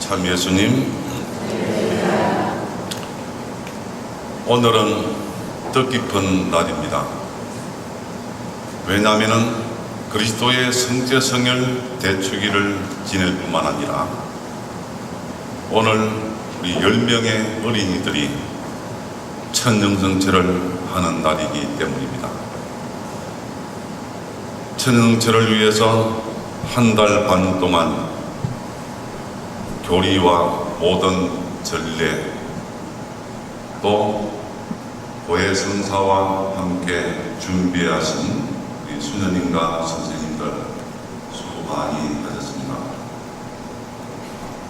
참 예수님, 오늘은 뜻깊은 날입니다. 왜냐하면 그리스도의 성제성혈 대축일을 지낼 뿐만 아니라 오늘 우리 10명의 어린이들이 천년성체를 하는 날이기 때문입니다. 천년성체를 위해서 한 달 반 동안 교리와 모든 전례 또 고해 성사와 함께 준비하신 우리 수녀님과 선생님들 수고 많이 하셨습니다.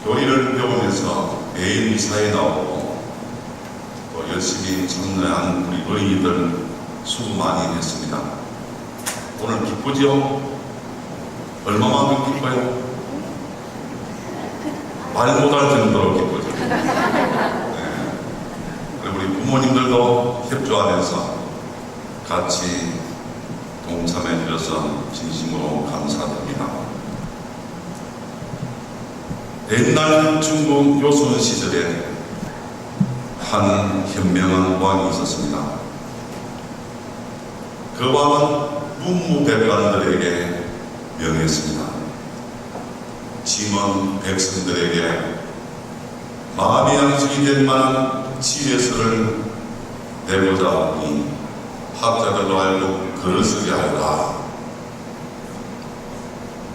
교리를 배우면서 매일 미사에 나오고 또 열심히 참여한 우리 어린이들 수고 많이 했습니다. 오늘 기쁘죠? 얼마만큼 기뻐요? 말 못할 정도로 기쁘죠. 네. 그리고 우리 부모님들도 협조하면서 같이 동참해 주셔서 진심으로 감사드립니다. 옛날 중국 요순 시절에 한 현명한 왕이 있었습니다. 그 왕은 문무백관들에게 명했습니다. 짐은 백성들에게 마음의 양식이 될 만한 지혜서를 내고자 하니 학자들로 알고 글을 쓰게 하여라.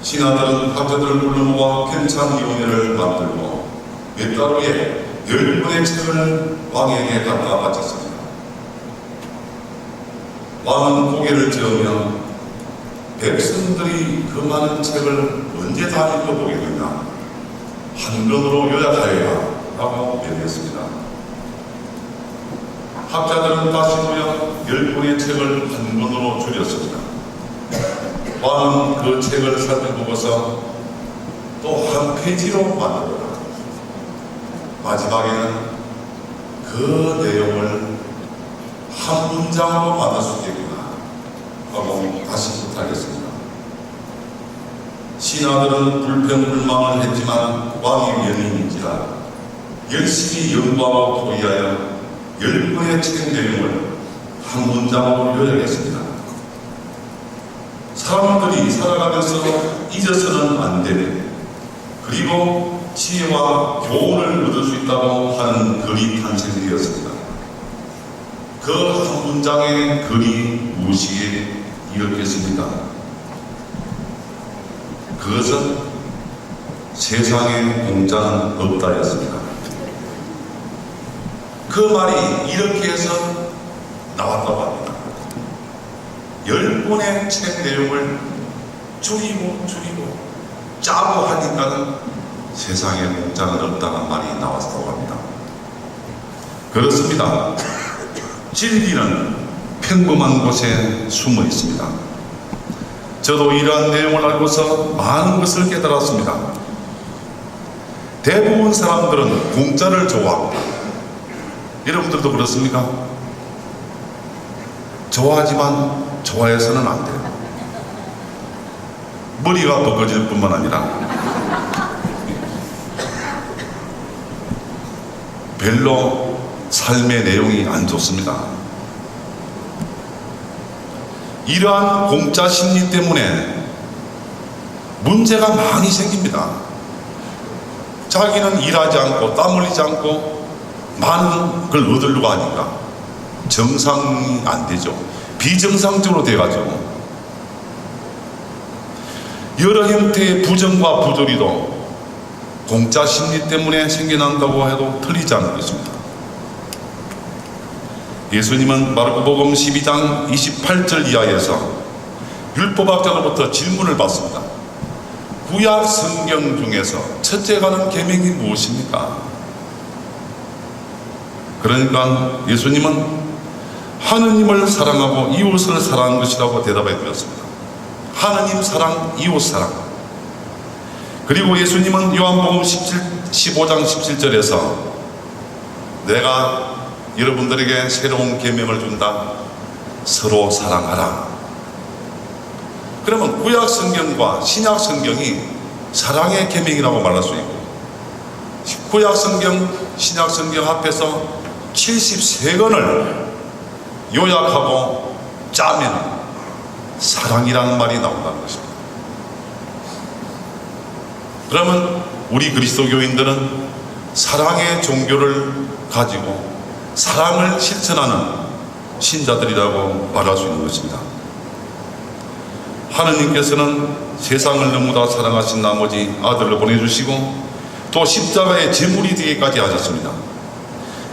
신하들은 학자들을 불러 모아 편찬위원회를 만들고 몇 달 후에 10권의 책을 왕에게 갖다 바쳤습니다. 왕은 고개를 저으며 백성들이 그 많은 책을 언제 다 읽어보겠느냐, 한 권으로 요약하여라 라고 명했습니다. 학자들은 다시 모여 10권의 책을 한 권으로 줄였습니다. 왕은 그 책을 살펴보고서 또 한 페이지로 만들어라. 마지막에는 그 내용을 한 문장으로 만들 수 있겠구나 하고 다시 부탁했습니다. 신하들은 불평불만을 했지만 왕의 명인인지라 열심히 연구하고 토의하여 10권의 책 내용을 한 문장으로 요약했습니다. 사람들이 살아가면서 잊어서는 안 되는, 그리고 지혜와 교훈을 얻을 수 있다고 하는 글이 탄생되었습니다. 그 한 문장의 글이 무엇이기에 이렇겠습니까? 그것은 세상에 공짜는 없다였습니다. 그 말이 이렇게 해서 나왔다고 합니다. 10권의 책 내용을 줄이고 짜고 하니까는 세상에 공짜는 없다는 말이 나왔다고 합니다. 그렇습니다. 진리는 평범한 곳에 숨어 있습니다. 저도 이러한 내용을 알고서 많은 것을 깨달았습니다. 대부분 사람들은 공짜를 좋아합니다. 여러분들도 그렇습니까? 좋아하지만 좋아해서는 안 돼요. 머리가 벗겨질 뿐만 아니라 별로 삶의 내용이 안 좋습니다. 이러한 공짜 심리 때문에 문제가 많이 생깁니다. 자기는 일하지 않고 땀 흘리지 않고 많은 걸 얻으려고 하니까 정상이 안 되죠. 비정상적으로 돼가지고 여러 형태의 부정과 부조리도 공짜 심리 때문에 생겨난다고 해도 틀리지 않을 것입니다. 예수님은 마르코복음 12장 28절 이하에서 율법학자로부터 질문을 받습니다. 구약 성경 중에서 첫째 가는 계명이 무엇입니까? 그러니까 예수님은 하느님을 사랑하고 이웃을 사랑하는 것이라고 대답해 주었습니다. 하느님 사랑, 이웃 사랑. 그리고 예수님은 요한복음 15장 17절에서 내가 여러분들에게 새로운 계명을 준다. 서로 사랑하라. 그러면 구약 성경과 신약 성경이 사랑의 계명이라고 말할 수 있고 구약성경, 신약성경 앞에서 73권을 요약하고 짜면 사랑이라는 말이 나온다는 것입니다. 그러면 우리 그리스도교인들은 사랑의 종교를 가지고 사랑을 실천하는 신자들이라고 말할 수 있는 것입니다. 하느님께서는 세상을 너무나 사랑하신 나머지 아들을 보내주시고 또 십자가의 제물이 되기까지 하셨습니다.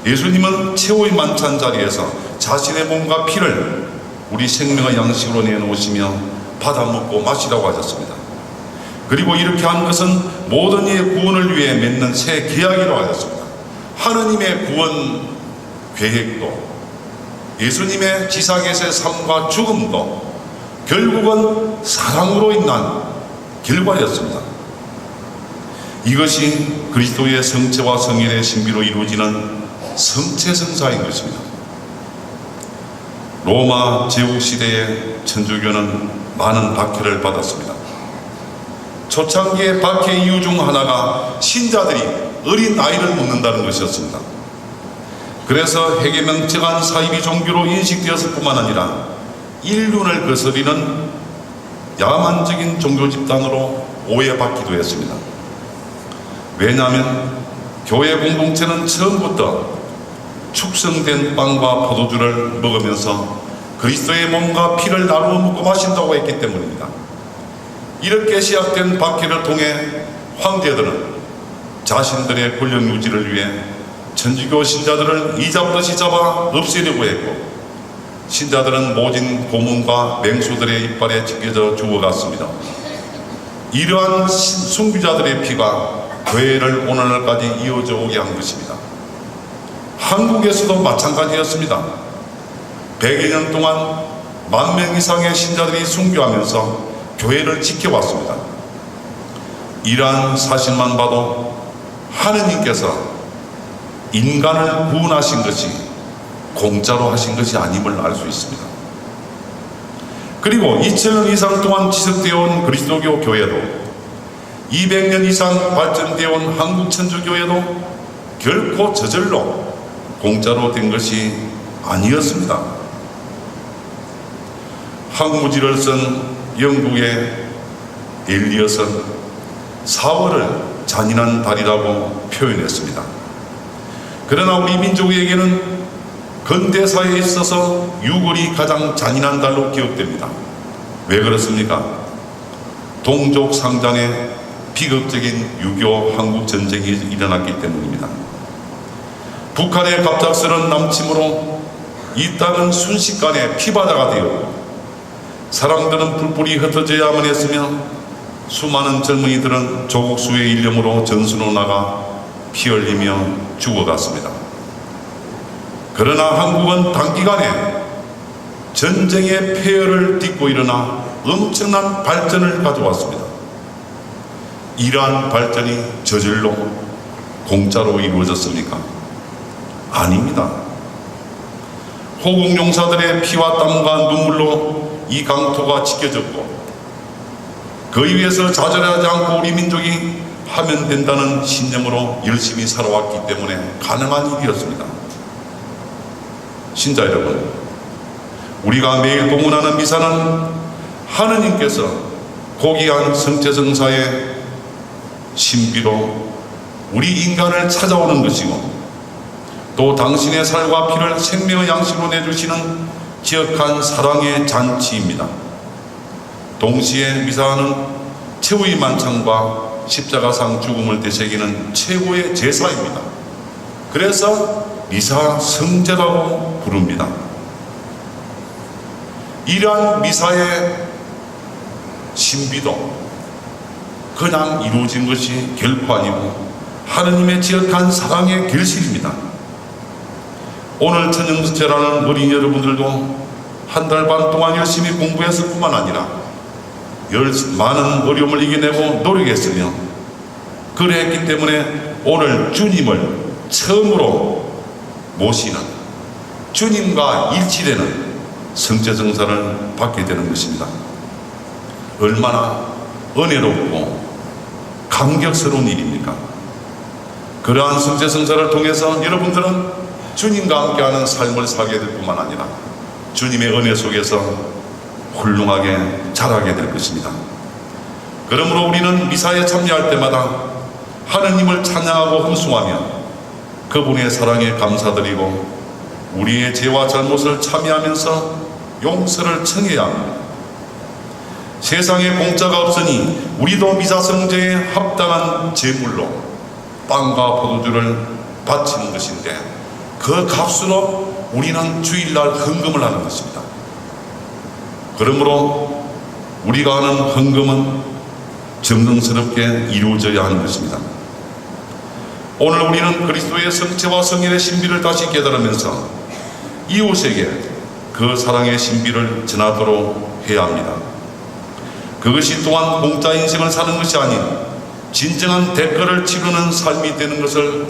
예수님은 최후의 만찬 자리에서 자신의 몸과 피를 우리 생명의 양식으로 내놓으시며 받아 먹고 마시라고 하셨습니다. 그리고 이렇게 한 것은 모든 이의 구원을 위해 맺는 새 계약이라고 하셨습니다. 하느님의 구원 계획도 예수님의 지상에서의 삶과 죽음도 결국은 사랑으로 인한 결과였습니다. 이것이 그리스도의 성체와 성인의 신비로 이루어지는 성체성사인 것입니다. 로마 제국시대의 천주교는 많은 박해를 받았습니다. 초창기의 박해 이유 중 하나가 신자들이 어린 아이를 묻는다는 것이었습니다. 그래서 해계명측한 사이비 종교로 인식되었을 뿐만 아니라 인륜을 거스리는 야만적인 종교 집단으로 오해받기도 했습니다. 왜냐하면 교회 공동체는 처음부터 축성된 빵과 포도주를 먹으면서 그리스도의 몸과 피를 나누어 먹고 마신다고 했기 때문입니다. 이렇게 시작된 박해를 통해 황제들은 자신들의 권력 유지를 위해 천주교 신자들을 이잡듯이 잡아 없애려고 했고, 신자들은 모진 고문과 맹수들의 이빨에 찢겨져 죽어갔습니다. 이러한 순교자들의 피가 교회를 오늘날까지 이어져 오게 한 것입니다. 한국에서도 마찬가지였습니다. 100여 년 동안 10,000명 이상의 신자들이 순교하면서 교회를 지켜왔습니다. 이러한 사실만 봐도 하느님께서 인간을 구원하신 것이 공짜로 하신 것이 아님을 알 수 있습니다. 그리고 2000년 이상 동안 지속되어 온 그리스도교 교회도 200년 이상 발전되어 온 한국 천주교회도 결코 저절로 공짜로 된 것이 아니었습니다. 항무지를 쓴 영국의 엘리엇은 4월을 잔인한 달이라고 표현했습니다. 그러나 우리 민족에게는 근대사에 있어서 6월이 가장 잔인한 달로 기억됩니다. 왜 그렇습니까? 동족 상잔의 비극적인 6.25 한국 전쟁이 일어났기 때문입니다. 북한의 갑작스러운 남침으로 이 땅은 순식간에 피바다가 되었고, 사람들은 뿔뿔이 흩어져야만 했으며 수많은 젊은이들은 조국 수의 일념으로 전순으로 나가 피 흘리며 죽어갔습니다. 그러나 한국은 단기간에 전쟁의 폐허를 딛고 일어나 엄청난 발전을 가져왔습니다. 이러한 발전이 저절로 공짜로 이루어졌습니까? 아닙니다. 호국용사들의 피와 땀과 눈물로 이 강토가 지켜졌고, 그에 위해서 좌절하지 않고 우리 민족이 하면 된다는 신념으로 열심히 살아왔기 때문에 가능한 일이었습니다. 신자 여러분, 우리가 매일 동원하는 미사는 하느님께서 고귀한 성체성사의 신비로 우리 인간을 찾아오는 것이고, 또 당신의 살과 피를 생명의 양식으로 내주시는 기억한 사랑의 잔치입니다. 동시에 미사는 최후의 만찬과 십자가상 죽음을 되새기는 최고의 제사입니다. 그래서 미사 성제라고 부릅니다. 이러한 미사의 신비도 그냥 이루어진 것이 결코 아니고 하느님의 지역한 사랑의 결실입니다. 오늘 천연수제라는 어린이 여러분들도 한 달 반 동안 열심히 공부했을 뿐만 아니라 많은 어려움을 이겨내고 노력했으며, 그랬기 때문에 오늘 주님을 처음으로 모시는, 주님과 일치되는 성체성사를 받게 되는 것입니다. 얼마나 은혜롭고 감격스러운 일입니까? 그러한 성제성사를 통해서 여러분들은 주님과 함께하는 삶을 살게 될 뿐만 아니라 주님의 은혜 속에서 훌륭하게 자라게 될 것입니다. 그러므로 우리는 미사에 참여할 때마다 하느님을 찬양하고 흠숭하며 그분의 사랑에 감사드리고 우리의 죄와 잘못을 참여하면서 용서를 청해야 합니다. 세상에 공짜가 없으니 우리도 미사성제에 합당한 제물로 빵과 포도주를 바치는 것인데 그 값으로 우리는 주일날 헌금을 하는 것입니다. 그러므로 우리가 하는 헌금은 정성스럽게 이루어져야 하는 것입니다. 오늘 우리는 그리스도의 성체와 성혈의 신비를 다시 깨달으면서 이웃에게 그 사랑의 신비를 전하도록 해야 합니다. 그것이 또한 공짜 인생을 사는 것이 아닌 진정한 대가를 치르는 삶이 되는 것을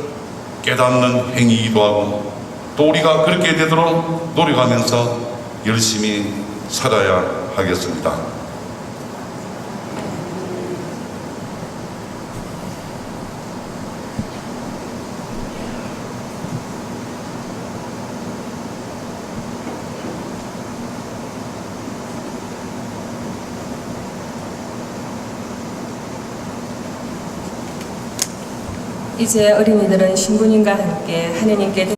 깨닫는 행위이기도 하고 또 우리가 그렇게 되도록 노력하면서 열심히 살아야 하겠습니다. 이제 어린이들은 신부님과 함께 하느님께